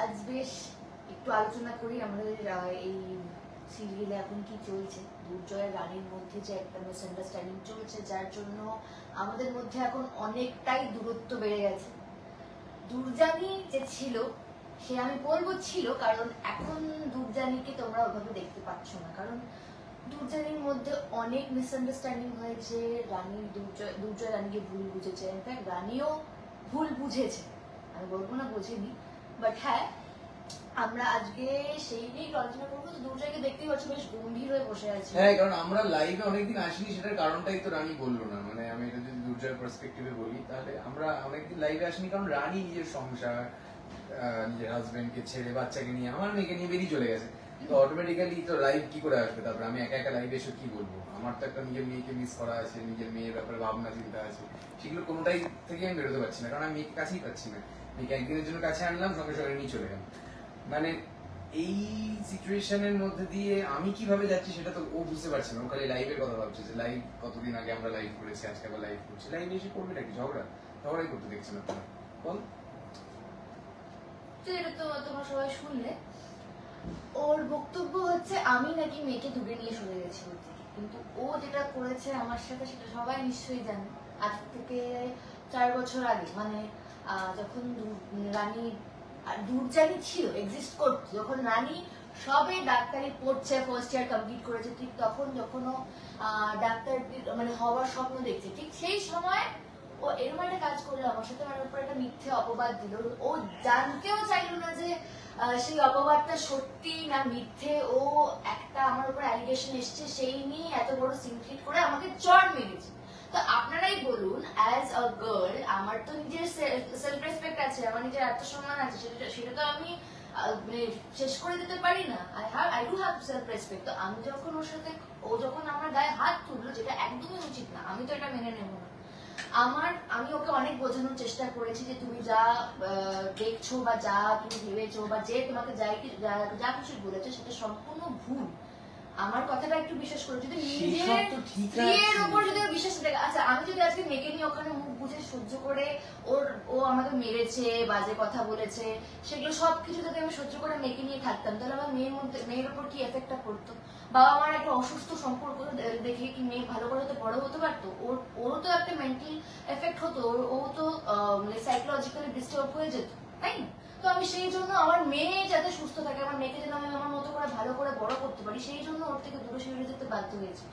আজ বেশ একটু আলোচনা করি আমাদের এই সিরিয়ালে এখন কি চলছে, দুর্জয় রানীর মধ্যে যে একটা মিসআন্ডারস্ট্যান্ডিং চলছে, যার জন্য আমাদের মধ্যে এখন অনেকটাই দূরত্ব বেড়ে গেছে। দুর্জানি যে ছিল সে আমি বলবো ছিল, কারণ এখন দুর্জানিকে তোমরা ওভাবে দেখতে পাচ্ছ না, কারণ দুর্জানির মধ্যে অনেক মিসআন্ডারস্ট্যান্ডিং হয়েছে। রানী দুর্জয় রানীকে ভুল বুঝেছে, ইনফ্যাক্ট রানীও ভুল বুঝেছে, আমি বলবো না বোঝেনি, বাট হ্যাঁ আমরা আজকে সেই নিয়ে আলোচনা করবো। তো দুর্জয়কে দেখতেই পাচ্ছি বেশ গম্ভীর হয়ে বসে আছে। হ্যাঁ, কারণ আমরা লাইভে অনেকদিন আসিনি, সেটার কারণটাই তো রানী বললো না। মানে আমি এটা যদি দুর্জয়ের পার্সপেক্টিভে বলি, তাহলে আমরা অনেকদিন লাইভে আসিনি কারণ রানী নিজের সংসার, নিজের হাজবেন্ডকে ছেড়ে বাচ্চাকে নিয়ে, আমার মেয়েকে নিয়ে বেরিয়ে চলে গেছে। তো অটোমেটিক্যালি তো লাইভ কি করে আসবে? তারপরে আমি একা একা লাইভে এসে কি বলবো? আমার তো একটা নিজের মেয়েকে মিস করা আছে, নিজের মেয়ের ব্যাপারে ভাবনা চিন্তা আছে, সেগুলো কোনোটাই থেকে আমি বেরোতে পারছি না, কারণ আমি মেয়েকে কাছেই পাচ্ছি না। মেয়েকে একদিনের জন্য কাছে আনলাম, সঙ্গে সঙ্গে নিয়ে চলে গেলাম। মানে এই সিচুয়েশনের মধ্যে দিয়ে আমি কিভাবে যাচ্ছি সেটা তো ও বুঝতে পারছে না। ও খালি লাইভের কথা ভাবছে যে লাইভ কতদিন আগে আমরা লাইভ করেছি, আজকে আবার লাইভ করছি। লাইভে এসে করবে নাকি ঝগড়াই করতে দেখছেন আপনারা? বল। এটা তো তোমরা সবাই শুনলে, ওর বক্তব্য হচ্ছে আমি নাকি মেয়েকে দূরে নিয়ে সরে গেছি ওর থেকে, কিন্তু ও যেটা করেছে আমার সাথে সেটা সবাই নিশ্চয়ই জানে। আজ থেকে 4 বছর আগে, মানে যখন রানী দুর্জানি ছিল, এক্সিস্ট করতো, যখন রানী সবে ডাক্তারি পড়ছে, ফার্স্ট ইয়ার কমপ্লিট করেছে, ঠিক তখন যখন ও ডাক্তার মানে হওয়ার স্বপ্ন দেখছে, ঠিক সেই সময় ও এরকম একটা কাজ করলো আমার সাথে, আমার উপর একটা মিথ্যে অপবাদ দিল। ও জানতেও চাইলো না যে সেই অপবাদটা সত্যি না মিথ্যে। ও একটা আমার উপর অ্যালিগেশন এসছে, সেই নিয়ে এত বড় সিনক্রিট করে আমাকে চড় মেরেছে। তো আপনারাই বলুন, অ্যাজ আ গার্ল আমার তো নিজের সেলফ রেসপেক্ট আছে, আমার নিজের আত্মসম্মান আছে, সেটা তো আমি শেষ করে দিতে পারি না। I do have self respect. তো আমি যখন ওর সাথে, ও যখন আমার গায়ে হাত তুললো, যেটা একদমই উচিত না, আমি তো এটা মেনে নেব না। আমি ওকে অনেক বোঝানোর চেষ্টা করেছি যে তুমি যা দেখছো বা যা তুমি ভেবেছো বা যে তোমাকে যা কিছু বলেছে সেটা সম্পূর্ণ ভুল। আমার কথাটা একটু বিশ্বাস করো, যদি নিজের উপর যদি বিশ্বাস থাকে। আচ্ছা, আমি যদি আজকে মেয়েকে নিয়ে ওখানে মুখ বুঝে সহ্য করে ও আমাকে মেরেছে, বাজে কথা বলেছে, সেগুলো সবকিছু যদি আমি সহ্য করে মেয়েকে নিয়ে থাকতাম, তাহলে আমার মেয়ের উপর কি এফেক্টটা পড়তো? বাবা মার একটা অসুস্থ সম্পর্ক দেখে কি মেয়ে ভালো করে তো বড় হতে পারতো? ওরও তো একটা মেন্টাল এফেক্ট হতো, ও তো সাইকোলজিক্যালি ডিস্টার্ব হয়ে যেত, তাই না? তো আমি সেই জন্য আমার মেয়ে যাতে সুস্থ থাকে, আমার মেয়েকে যেন আমি আমার মতো করে ভালো করে বড় করতে পারি, সেই জন্য ওর থেকে দূরে সরে যেতে বাধ্য হয়েছি।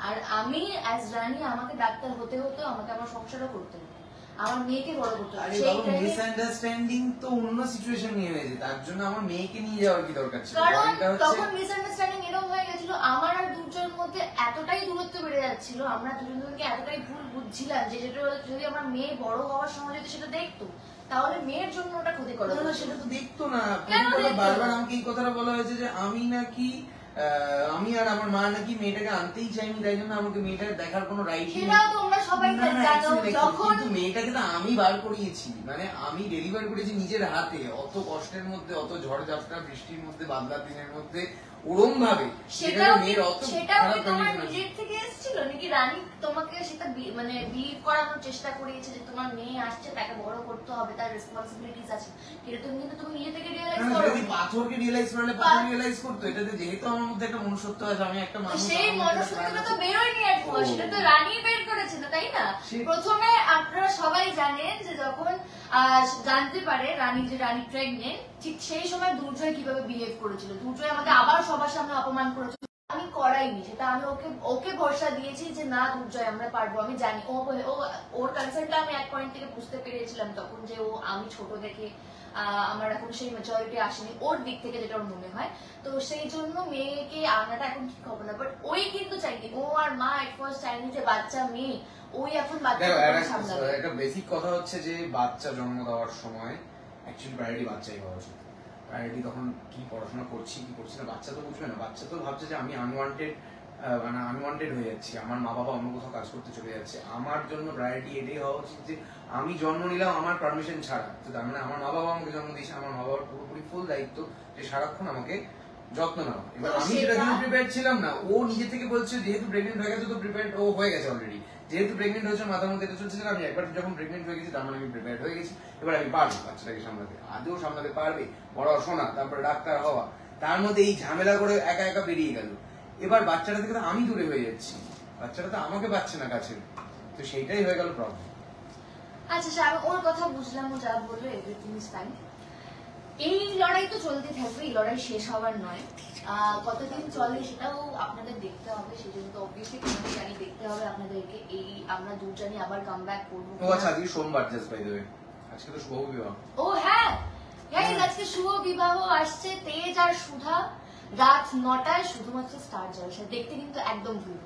আর আমি অ্যাজ রানী, আমাকে ডাক্তার হতে হতো, আমাকে আমার সংসারও করতে হতো, আমার মেয়েকে বড় করতে হতো। সেই মিসআন্ডারস্ট্যান্ডিং তো অন্য সিচুয়েশন নিয়ে হয়েছে, তার জন্য আমার মেয়েকে নিয়ে যাওয়ার কি দরকার ছিল? কারণ তখন মিসআন্ডারস্ট্যান্ডিং এরকম হয়ে গেছিল, আমার আর দুজনের মধ্যে এতটাই দূরত্ব বেড়ে যাচ্ছিল, আমরা দুজনকে এতটাই ভুল বুঝছিলাম যে যেটা যদি আমার মেয়ে বড় হওয়ার সময় যদি সেটা দেখতো, তাহলে মেয়ের জন্য ওটা ক্ষতিকর। না, সেটা তো দেখতো না। বারবার আমাকে এই কথাটা বলা হয়েছে যে আমি আর আমার মা নাকি মেয়েটাকে আনতেই চাইনি, তাই জন্য আমাকে মেয়েটাকে দেখার কোনো রাইট নেই। সেটাও তোমরা সবাই জানো, যখন মেয়েটাকে তো আমি বার করিয়েছি, মানে আমি ডেলিভার করেছি নিজের হাতে, অত কষ্টের মধ্যে, অত ঝড়ঝাপটা বৃষ্টির মধ্যে, বাদলার দিনের মধ্যে, ওরম ভাবে। সেটাও কি তোমার নিজের থেকে এসেছিল নাকি রানী তোমাকে সেটা মানে বিলিভ করানোর চেষ্টা করিয়েছে যে তোমার মেয়ে আসছে, তাকে বড় করতে হবে, তার রেসপন্সিবিলিটিস আছে? এটা তুমি কিন্তু তুমি নিজে থেকে রিয়েলাইজ করো। যদি পাথরকে রিয়েলাইজ করলে পাথর রিয়েলাইজ করতো। এটাতে যেহেতু আমার মধ্যে একটা মনুষ্যত্ব আছে, আমি একটা মানুষ, সেই মনুষ্যত্বটা তো বেরোয়নি এখনো, সেটা তো রানী বের করেছে না, তাই না? প্রথমে আপনারা সবাই জানেন যে যখন জানতে পারে রানী প্রেগনেন্ট, ঠিক সেই সময় দুর্জয় কিভাবে বিহেভ করেছিল। দুর্জয় আমাকে আবার সবার সামনে অপমান করেছিল, আমি করাইনি সেটা, আমি ওকে ভরসা দিয়েছি যে না দুর্জয় আমরা পারবো। আমি জানি ওর কনসার্নটা আমি এক পয়েন্ট থেকে বুঝতে পেরেছিলাম তখন, যে আমি ছোট দেখে আমার এখন সেই ম্যাচুরিটি আসেনি ওর দিক থেকে, যেটা ওর মনে হয়। তো সেই জন্য মেয়েকে আনাটা এখন ঠিক হবে না, বাট ওই কিন্তু চাইনি, ও আর মা এট ফার্স্ট চাইনি যে বাচ্চা মেয়ে ওই এখন বাচ্চা সামলাবে। একটা বেসিক কথা হচ্ছে যে বাচ্চা জন্ম দেওয়ার সময় অ্যাকচুয়ালি প্রায়োরিটি বাচ্চাই হওয়া উচিত। প্রায়োরিটি তখন কি পড়াশোনা করছি কি করছি না বাচ্চা তো বুঝবে না। বাচ্চা তো ভাবছে যে আমি আনওয়ান্টেড হয়ে যাচ্ছি, আমার মা বাবা অন্য কোথাও কাজ করতে চলে যাচ্ছে। আমার জন্য প্রায়োরিটি এটাই হওয়া উচিত যে আমি জন্ম নিলাম আমার পারমিশন ছাড়া, তো তার মানে আমার মা বাবা আমাকে জন্ম দিয়েছে, আমার মা বাবার পুরোপুরি ফুল দায়িত্ব যে সারাক্ষণ আমাকে যত্ন নেওয়া। এবার আমি সেটা জন্য প্রিপেয়ার ছিলাম না। ও নিজে থেকে বলছে যেহেতু প্রেগনেন্ট হয়ে গেছে তো প্রিপেয়ার ও হয়ে গেছে অলরেডি, যেহেতু প্রেগনেন্ট হয়েছে মাথার মধ্যে এটা চলছে যে আমি একবার যখন প্রেগনেন্ট হয়ে গেছি তার মানে আমি প্রেগনেন্ট হয়ে গেছি, এবার আমি পারবো বাচ্চাটাকে সামলাতে। আদৌ সামলাতে পারবে? পড়াশোনা, তারপরে ডাক্তার হওয়া, তার মধ্যে এই ঝামেলা করে একা একা বেরিয়ে গেল। এবার বাচ্চাটা থেকে তো আমি দূরে হয়ে যাচ্ছি, বাচ্চাটা তো আমাকে পাচ্ছে না কাছে, তো সেইটাই হয়ে গেল প্রবলেম। আচ্ছা আমি ওর কথা বুঝলাম, ও যা বললো এভরিথিং ইজ ফাইন। এই লড়াই তো চলতে থাকবে, এই লড়াই শেষ হওয়ার নয়। কতদিন চলে সেটাও আপনাদের দেখতে হবে, সেজন্য তো অবভিয়াসলি তোমাদের জানি দেখতে হবে আপনাদেরকে। এই আমরা দুজনই আবার কাম ব্যাক করবো। ও আচ্ছা, আজকে সোমবার, জাস্ট বাই দ্য ওয়ে, আজকে তো শুভ বিবাহ। ও হ্যাঁ গাইস, আজকে শুভ বিবাহ আসছে তেজ আর সুধা, রাত 9টায় শুধুমাত্র স্টার জলসা। দেখতে কিন্তু একদম ভুল